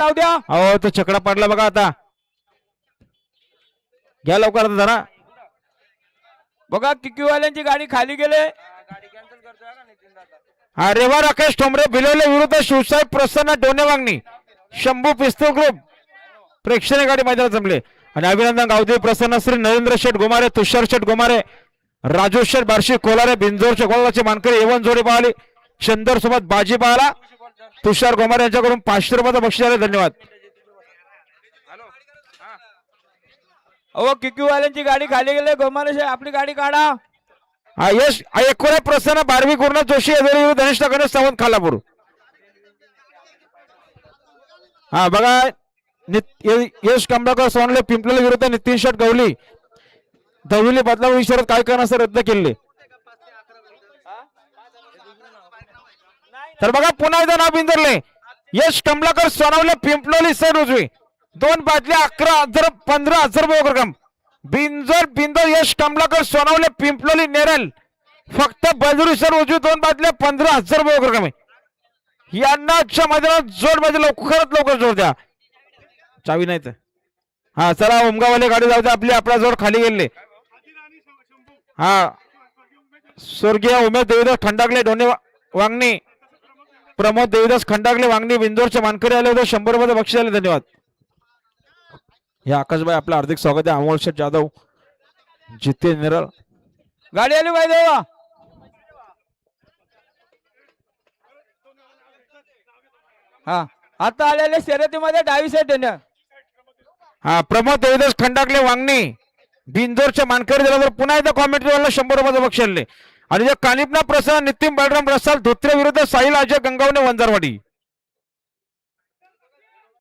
जाऊ द्या. अहो तो चकडा पडला बघा आता. घ्या लवकर आता जरा. बघा किकीवाल्यांची गाडी खाली गेले. हा रेवा राकेश ठोंबरे भिलवले विरुद्ध शिवसाहेब प्रसन्न डोनेवांगणी शंभू पिस्तूल ग्रुप प्रेक्षणीय गाडी मैदानात जमले. आणि अभिनंदन गावदेवी प्रसन्न श्री नरेंद्र शेठ गोमारे, तुषार शेठ गोमारे, राजू शेठ बार्शी कोलारे, बिंजोरच्या गोलाचे मानकरी एवन जोडी पाहिली. चंदर सोबत बाजी पाहला. तुषार गोमारे यांच्याकडून 500 रुपयाचं बक्षीस आले. धन्यवाद. अहो किकीवाल्यांची गाडी खाली गेले. गोमारे आपली गाडी काढा. हा यश एकोरे प्रसन्न बारवी गुरुनाथ जोशी धनिष्ठ गणेश सावंत खालापूर. हा बघा यश कंबाकर सोनले पिंपले विरुद्ध नितीन शेठ गवली दवली बदलाव शरद काय करणार रद्द केले. तर बघा पुन्हा एकदा नाव बिंदरले यश कमलाकर सोनवले पिंपलोली सर उजवी 2 बाटल्या 11,000-15,000 रुपये रक्कम. बिंदर यश कमलाकर सोनवले पिंपलोली नेरल फक्त बलदुरी सर उजवी 2 बाटल्या 15,000 रुपये रक्कम आहे. यांना आजच्या मैदानात जोड मध्ये लवकरात लवकर जोड द्या. चावी नाही तर हा चला उमगावाले गाडी जाऊ द्या. आपला जोड खाली गेले. हा स्वर्गीय उमेश देवीदास खंडागले डोने वांगणी, प्रमोद देवीदास खंडागले वांगणी बिंदोरचे मानकरी आले होते. 100 रुपयाचं बक्षीस आले. धन्यवाद. हे आकाशभाई आपलं हार्दिक स्वागत आहे. अमोल शेठ जाधव जिते निरळ गाडी आली पाहिजे. हा आता आलेल्या शर्यतीमध्ये डावी साईड देणार. हा प्रमोद देवीदास खंडागले वांगणी बिंदोरच्या मानकरी दिला तर पुन्हा एकदा कॉमेंट्रीवाला 100 रुपयाचं बक्षीस आले. आणि जे कानिपना प्रसन्न नितीन बलराम रसाल धोत्रे विरुद्ध साहिल अजय गंगावणे वंजारवाडी.